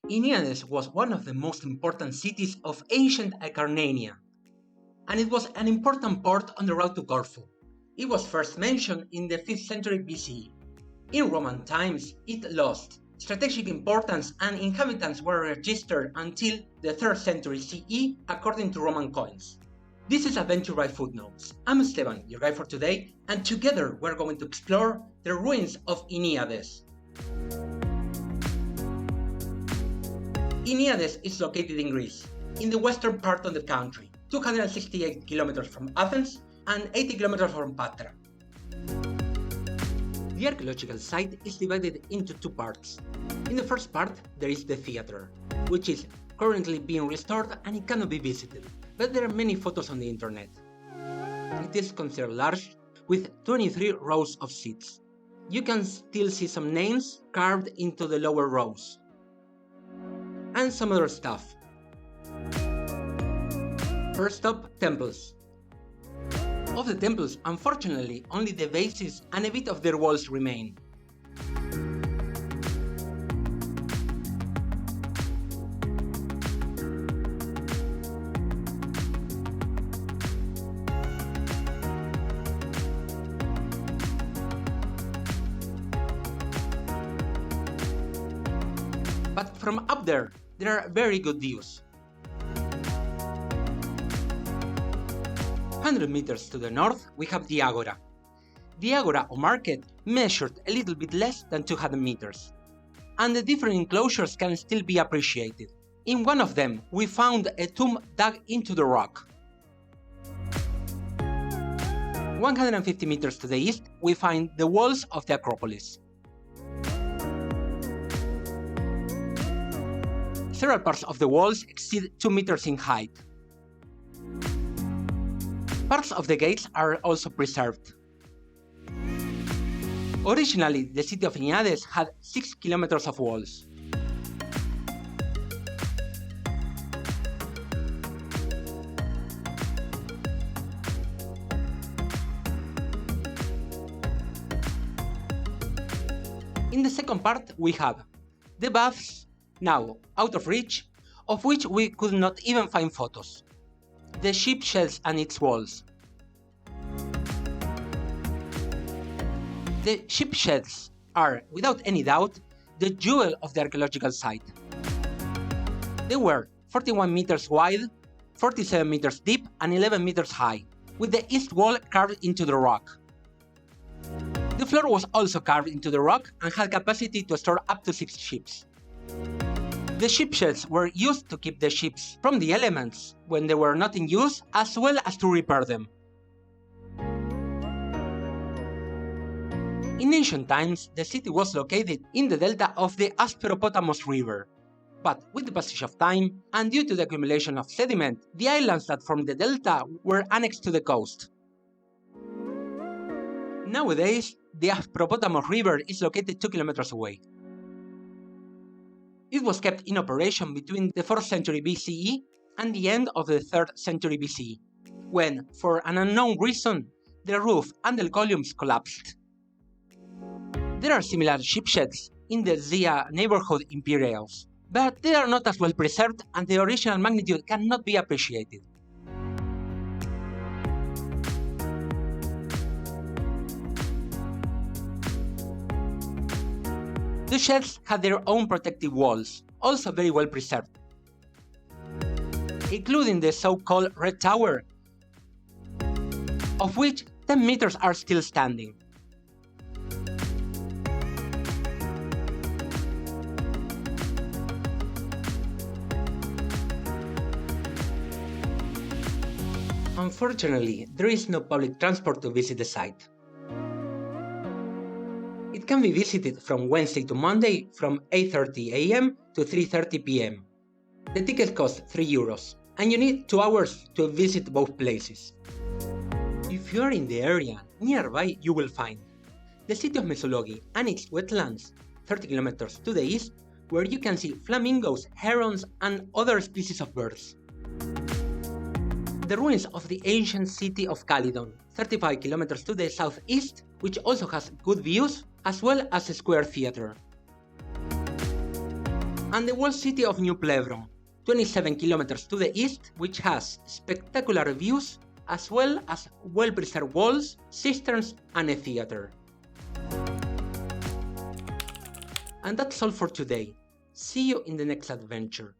Iniades was one of the most important cities of ancient Acarnania, and it was an important port on the road to Corfu. It was first mentioned in the 5th century BCE. In Roman times, it lost strategic importance and inhabitants were registered until the 3rd century CE according to Roman coins. This is Adventure by Footnotes. I'm Esteban, your guide for today, and together we're going to explore the ruins of Iniades. Iniades is located in Greece, in the western part of the country, 268 kilometers from Athens and 80 kilometers from Patra. The archaeological site is divided into two parts. In the first part, there is the theater, which is currently being restored and it cannot be visited, but there are many photos on the internet. It is considered large, with 23 rows of seats. You can still see some names carved into the lower rows. And some other stuff. First up, temples. Of the temples, unfortunately, only the bases and a bit of their walls remain. But from up there are very good views. 100 meters to the north, we have the Agora. The Agora or market measured a little bit less than 200 meters, and the different enclosures can still be appreciated. In one of them, we found a tomb dug into the rock. 150 meters to the east, we find the walls of the Acropolis. Several parts of the walls exceed 2 meters in height. Parts of the gates are also preserved. Originally, the city of Iniades had 6 kilometers of walls. In the second part, we have the baths, now out of reach, of which we could not even find photos. The ship shells and its walls. The ship shells are, without any doubt, the jewel of the archaeological site. They were 41 meters wide, 47 meters deep and 11 meters high, with the east wall carved into the rock. The floor was also carved into the rock and had capacity to store up to 6 ships. The ship shells were used to keep the ships from the elements when they were not in use, as well as to repair them. In ancient times, the city was located in the delta of the Asperopotamos River. But with the passage of time, and due to the accumulation of sediment, the islands that formed the delta were annexed to the coast. Nowadays, the Asperopotamos River is located 2 kilometers away. It was kept in operation between the 4th century BCE and the end of the 3rd century BCE, when, for an unknown reason, the roof and the columns collapsed. There are similar ship sheds in the Zia neighborhood in Piraeus, but they are not as well preserved and the original magnitude cannot be appreciated. The sheds had their own protective walls, also very well preserved, including the so-called Red Tower, of which 10 meters are still standing. Unfortunately, there is no public transport to visit the site. It can be visited from Wednesday to Monday from 8:30 AM to 3:30 PM. The ticket costs €3, and you need 2 hours to visit both places. If you are in the area, nearby you will find the city of Mesologi and its wetlands, 30 kilometers to the east, where you can see flamingos, herons, and other species of birds. The ruins of the ancient city of Calydon, 35 kilometers to the southeast, which also has good views, as well as a square theater. and the walled city of New Plevron, 27 kilometers to the east, which has spectacular views as well as well-preserved walls, cisterns and a theater. And that's all for today. See you in the next adventure.